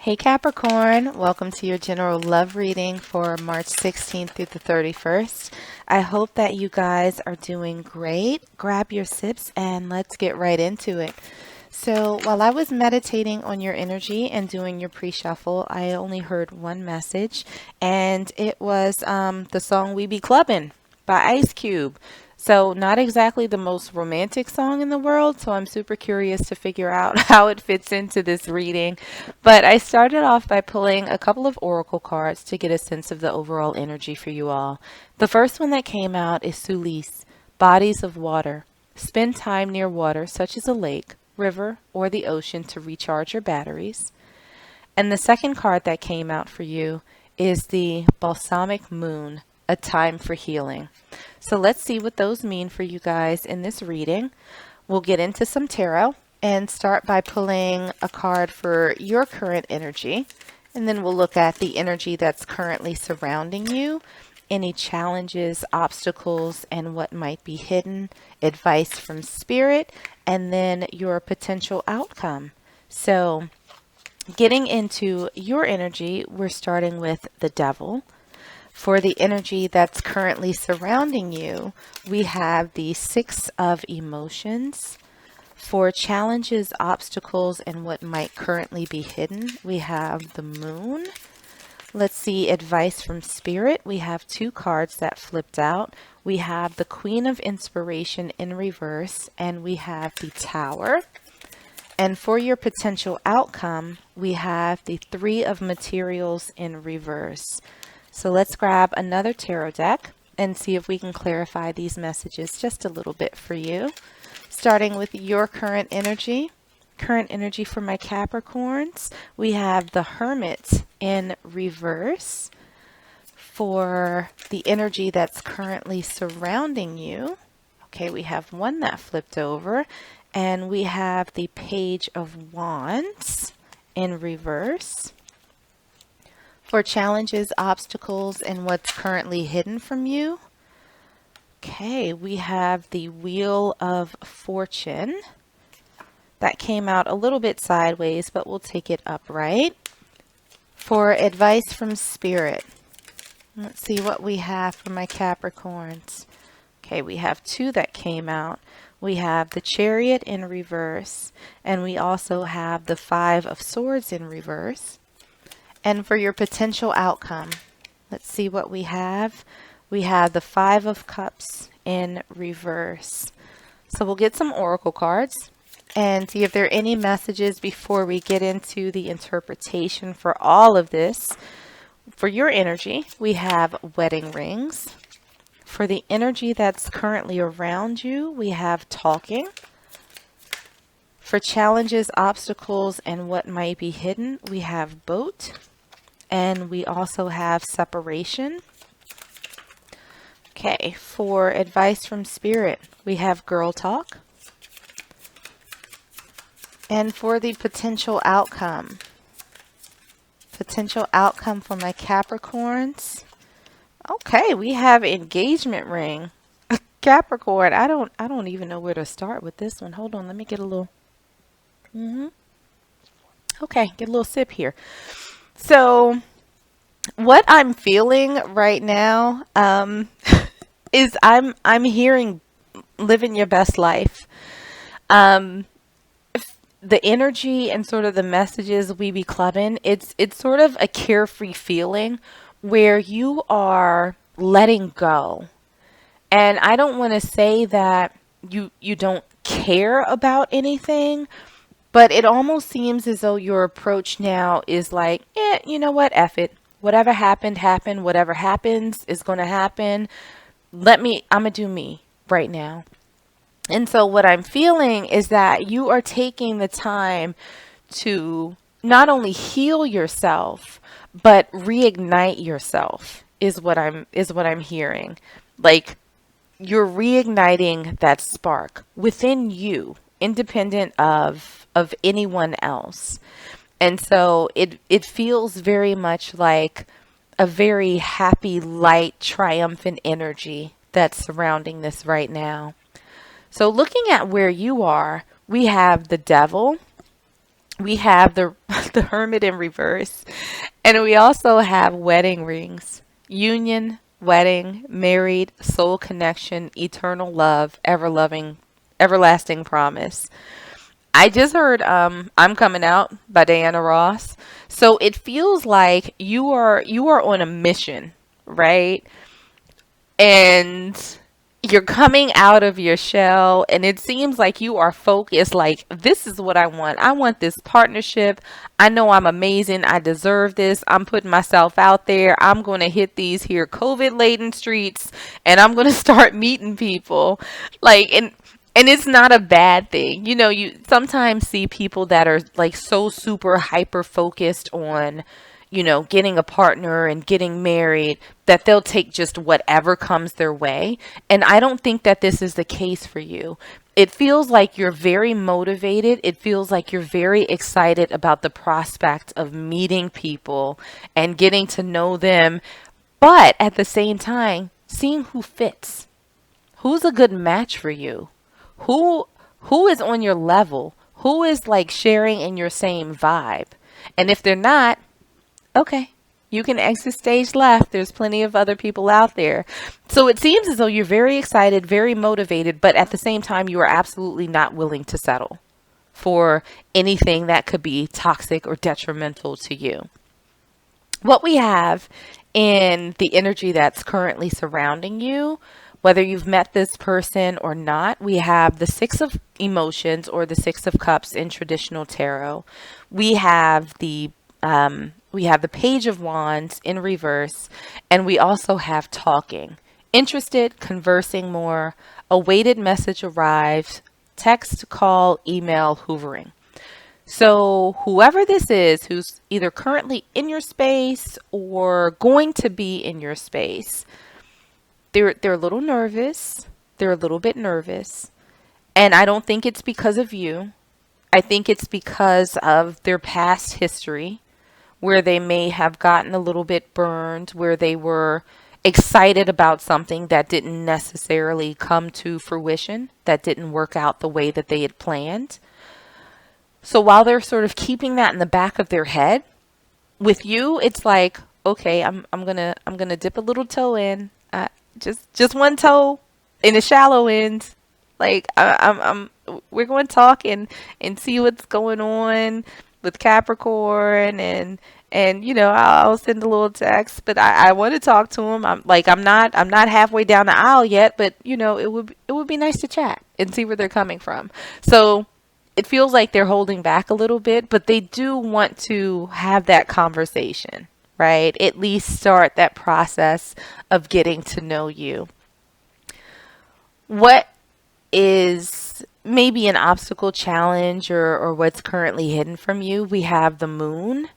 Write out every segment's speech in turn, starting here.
Hey Capricorn, welcome to your general love reading for March 16th through the 31st. I hope that you guys are doing great. Grab your sips and let's get right into it. So while I was meditating on your energy and doing your pre-shuffle, I only heard one message, and it was the song We Be Clubbin' by Ice Cube. So not exactly the most romantic song in the world, so I'm super curious to figure out how it fits into this reading. But I started off by pulling a couple of oracle cards to get a sense of the overall energy for you all. The first one that came out is Sulis, Bodies of Water. Spend time near water such as a lake, river, or the ocean to recharge your batteries. And the second card that came out for you is the Balsamic Moon, a time for healing. So let's see what those mean for you guys in this reading. We'll get into some tarot and start by pulling a card for your current energy. And then we'll look at the energy that's currently surrounding you, any challenges, obstacles, and what might be hidden, advice from spirit, and then your potential outcome. So getting into your energy, we're starting with the Devil. For the energy that's currently surrounding you, we have the Six of Emotions. For challenges, obstacles, and what might currently be hidden, we have the Moon. Let's see advice from Spirit. We have two cards that flipped out. We have the Queen of Inspiration in reverse, and we have the Tower. And for your potential outcome, we have the Three of Materials in reverse. So let's grab another tarot deck and see if we can clarify these messages just a little bit for you. Starting with your current energy for my Capricorns, we have the Hermit in reverse. For the energy that's currently surrounding you, okay, we have one that flipped over, and we have the Page of Wands in reverse. For challenges, obstacles, and what's currently hidden from you, okay, we have the Wheel of Fortune. That came out a little bit sideways, but we'll take it upright. For advice from Spirit, let's see what we have for my Capricorns. Okay, we have two that came out. We have the Chariot in reverse, and we also have the Five of Swords in reverse. And for your potential outcome, let's see what we have. We have the Five of Cups in reverse. So we'll get some oracle cards and see if there are any messages before we get into the interpretation for all of this. For your energy, we have wedding rings. For the energy that's currently around you, we have talking. For challenges, obstacles, and what might be hidden, we have boat. And we also have separation. Okay, for advice from Spirit, we have girl talk. And for the potential outcome for my Capricorns, okay, we have engagement ring. Capricorn, I don't even know where to start with this one. Hold on, let me get a little Okay, get a little sip here. So what I'm feeling right now is I'm hearing living your best life. The energy and sort of the messages we be clubbing, it's sort of a carefree feeling where you are letting go. And I don't want to say that you don't care about anything, but it almost seems as though your approach now is like, you know what, F it. Whatever happened, happened. Whatever happens is going to happen. I'm going to do me right now. And so what I'm feeling is that you are taking the time to not only heal yourself, but reignite yourself is what I'm hearing. Like you're reigniting that spark within you, independent of anyone else. And so it feels very much like a very happy, light, triumphant energy that's surrounding this right now. So looking at where you are, we have the Devil, We have the the Hermit in reverse, and we also have wedding rings. Union, wedding, married, soul connection, eternal love, ever loving, everlasting promise. I just heard I'm Coming Out by Diana Ross. So it feels like you are on a mission, right? And you're coming out of your shell, and it seems like you are focused, like, this is what I want. I want this partnership. I know I'm amazing. I deserve this. I'm putting myself out there. I'm going to hit these here COVID laden streets, and I'm going to start meeting people. Like, and it's not a bad thing. You know, you sometimes see people that are like so super hyper focused on, getting a partner and getting married, that they'll take just whatever comes their way. And I don't think that this is the case for you. It feels like you're very motivated. It feels like you're very excited about the prospect of meeting people and getting to know them, but at the same time, seeing who fits. Who's a good match for you? Who who is on your level? Who is like sharing in your same vibe? And if they're not, okay, you can exit stage left. There's plenty of other people out there. So it seems as though you're very excited, very motivated, but at the same time, you are absolutely not willing to settle for anything that could be toxic or detrimental to you. What we have in the energy that's currently surrounding you, whether you've met this person or not, we have the Six of Emotions, or the Six of Cups in traditional tarot. We have the Page of Wands in reverse, and we also have talking. Interested, conversing more, awaited message arrives, text, call, email, hoovering. So whoever this is, who's either currently in your space or going to be in your space, they're a little nervous. They're a little bit nervous. And I don't think it's because of you. I think it's because of their past history, where they may have gotten a little bit burned, where they were excited about something that didn't necessarily come to fruition, that didn't work out the way that they had planned. So while they're sort of keeping that in the back of their head, with you, it's like, okay, I'm gonna dip a little toe in, just one toe in the shallow end. Like we're going to talk and see what's going on with Capricorn, and I'll send a little text, but I want to talk to him. I'm not halfway down the aisle yet, but it would be nice to chat and see where they're coming from. So it feels like they're holding back a little bit, but they do want to have that conversation, right? At least start that process of getting to know you. What is maybe an obstacle, challenge, or what's currently hidden from you? We have the Moon,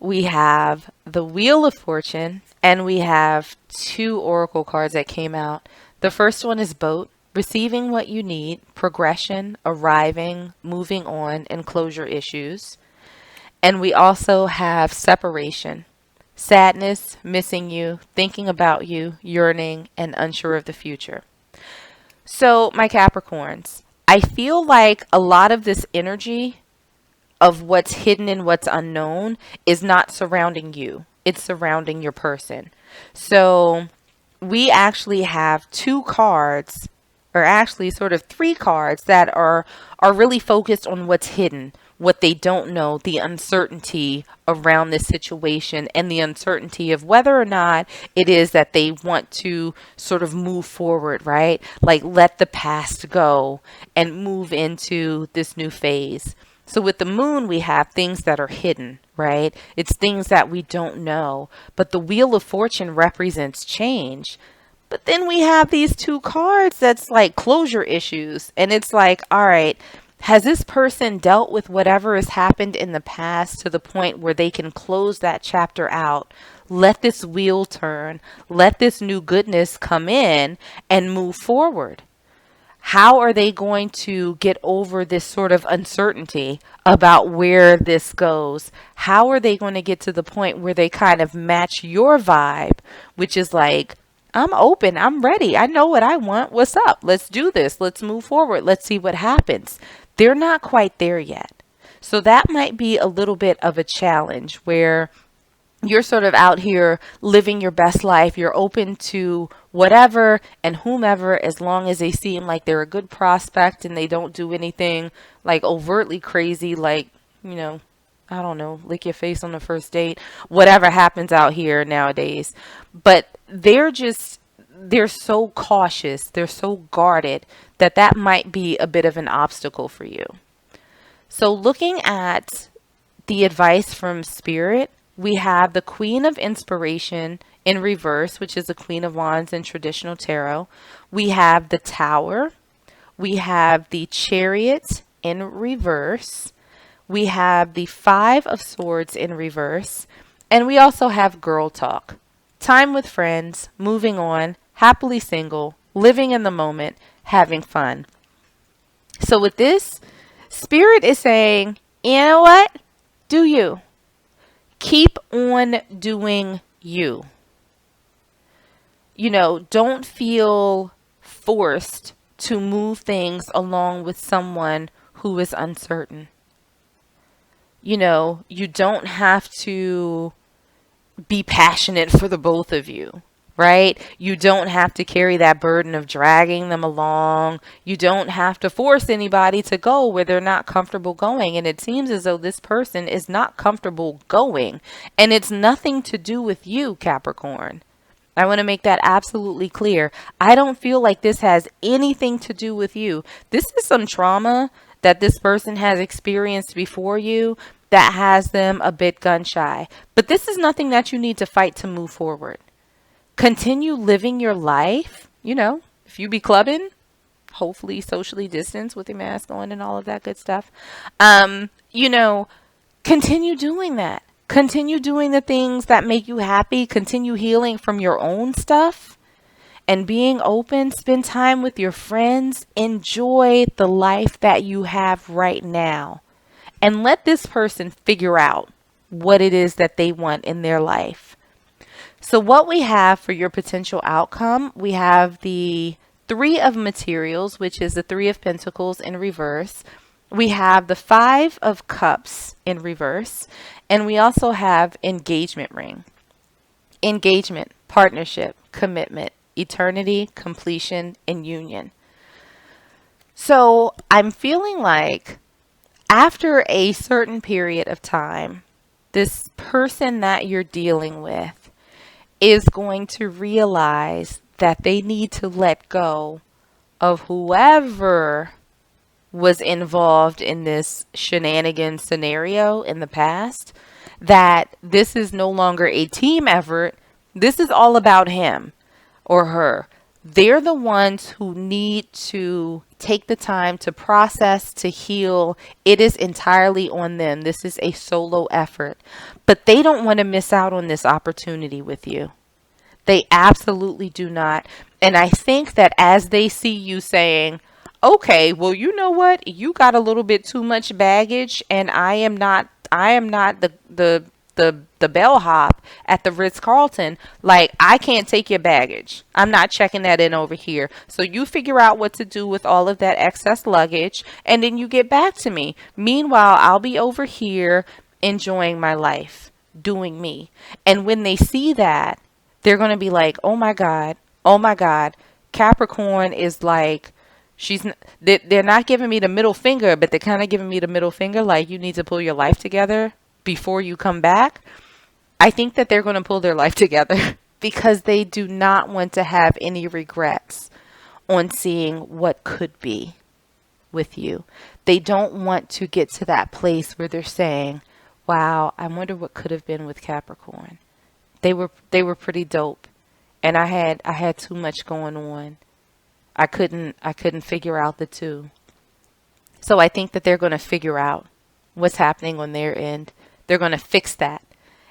we have the Wheel of Fortune, and we have two oracle cards that came out. The first one is Boat, receiving what you need, progression, arriving, moving on, and closure issues. And we also have Separation, sadness, missing you, thinking about you, yearning, and unsure of the future. So, my Capricorns, I feel like a lot of this energy of what's hidden and what's unknown is not surrounding you. It's surrounding your person. So we actually have two cards, or actually sort of three cards, that are really focused on what's hidden, what they don't know, the uncertainty around this situation, and the uncertainty of whether or not it is that they want to sort of move forward, right? Like, let the past go and move into this new phase. So with the Moon, we have things that are hidden, right? It's things that we don't know. But the Wheel of Fortune represents change. But then we have these two cards that's like closure issues. And it's like, all right, has this person dealt with whatever has happened in the past to the point where they can close that chapter out? Let this wheel turn. Let this new goodness come in and move forward. How are they going to get over this sort of uncertainty about where this goes? How are they going to get to the point where they kind of match your vibe, which is like, I'm open, I'm ready, I know what I want, what's up? Let's do this, let's move forward, let's see what happens. They're not quite there yet. So that might be a little bit of a challenge where you're sort of out here living your best life. You're open to whatever and whomever as long as they seem like they're a good prospect and they don't do anything like overtly crazy, like, you know, I don't know, lick your face on the first date, whatever happens out here nowadays. But they're so cautious, they're so guarded that that might be a bit of an obstacle for you. So looking at the advice from Spirit, we have the Queen of Inspiration in reverse, which is the Queen of Wands in traditional tarot. We have the Tower. We have the Chariot in reverse. We have the Five of Swords in reverse. And we also have Girl Talk. Time with friends, moving on, happily single, living in the moment, having fun. So with this, Spirit is saying, you know what? Do you. Keep on doing you. You know, don't feel forced to move things along with someone who is uncertain. You know, you don't have to be passionate for the both of you, right? You don't have to carry that burden of dragging them along. You don't have to force anybody to go where they're not comfortable going. And it seems as though this person is not comfortable going. And it's nothing to do with you, Capricorn. I want to make that absolutely clear. I don't feel like this has anything to do with you. This is some trauma that this person has experienced before you that has them a bit gun shy. But this is nothing that you need to fight to move forward. Continue living your life. You know, if you be clubbing, hopefully socially distanced with your mask on and all of that good stuff. You know, continue doing that. Continue doing the things that make you happy. Continue healing from your own stuff and being open. Spend time with your friends. Enjoy the life that you have right now. And let this person figure out what it is that they want in their life. So what we have for your potential outcome, we have the Three of Materials, which is the Three of Pentacles in reverse. We have the Five of Cups in reverse. And we also have engagement ring. Engagement, partnership, commitment, eternity, completion, and union. So I'm feeling like after a certain period of time, this person that you're dealing with is going to realize that they need to let go of whoever was involved in this shenanigan scenario in the past, that this is no longer a team effort. This is all about him or her. They're the ones who need to take the time to process, to heal. It is entirely on them. This is a solo effort, but they don't want to miss out on this opportunity with you. They absolutely do not. And I think that as they see you saying, okay, well, you know what? You got a little bit too much baggage, and I am not the bellhop at the Ritz-Carlton. Like, I can't take your baggage. I'm not checking that in over here. So you figure out what to do with all of that excess luggage, and then you get back to me. Meanwhile, I'll be over here enjoying my life, doing me. And when they see that, they're going to be like, oh my God, Capricorn is like, they're not giving me the middle finger, but they're kind of giving me the middle finger, like, you need to pull your life together before you come back. I think that they're going to pull their life together because they do not want to have any regrets on seeing what could be with you. They don't want to get to that place where they're saying, wow, I wonder what could have been with Capricorn. They were pretty dope, and I had too much going on. I couldn't figure out the two. So I think that they're going to figure out what's happening on their end. They're going to fix that,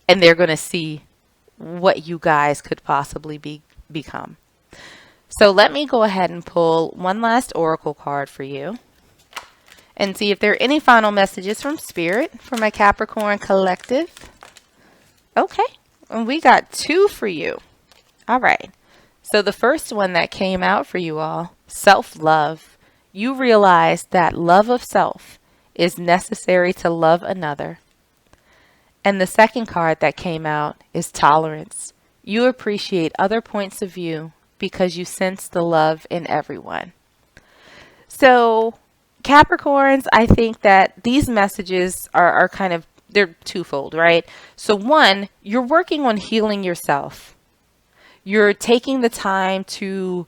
and they're going to see what you guys could possibly become. So let me go ahead and pull one last oracle card for you and see if there are any final messages from Spirit for my Capricorn collective. Okay, and we got two for you. All right. So the first one that came out for you all, self-love. You realize that love of self is necessary to love another. And the second card that came out is tolerance. You appreciate other points of view because you sense the love in everyone. So, Capricorns, I think that these messages are kind of, they're twofold, right? So one, you're working on healing yourself. You're taking the time to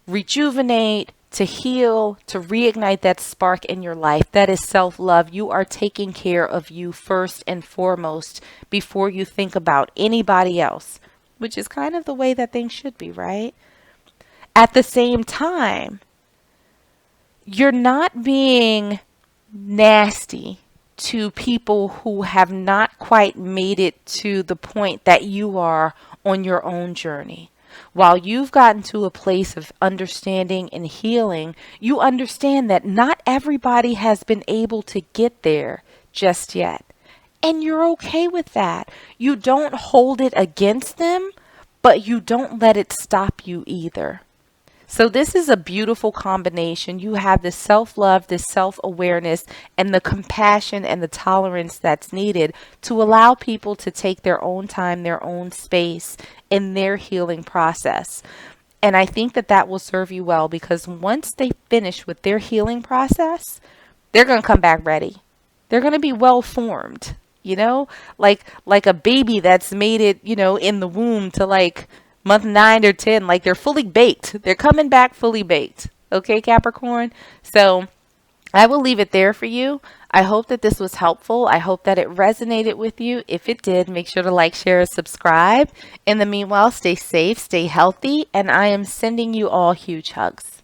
rejuvenate, to heal, to reignite that spark in your life. That is self-love. You are taking care of you first and foremost before you think about anybody else, which is kind of the way that things should be, right? At the same time, you're not being nasty to people who have not quite made it to the point that you are on your own journey. While you've gotten to a place of understanding and healing, you understand that not everybody has been able to get there just yet. And you're okay with that. You don't hold it against them, but you don't let it stop you either. So this is a beautiful combination. You have this self-love, this self-awareness, and the compassion and the tolerance that's needed to allow people to take their own time, their own space in their healing process. And I think that that will serve you well, because once they finish with their healing process, they're going to come back ready. They're going to be well formed, like a baby that's made it, in the womb to like month 9 or 10, like they're fully baked. They're coming back fully baked. Okay, Capricorn? So I will leave it there for you. I hope that this was helpful. I hope that it resonated with you. If it did, make sure to like, share, and subscribe. In the meanwhile, stay safe, stay healthy, and I am sending you all huge hugs.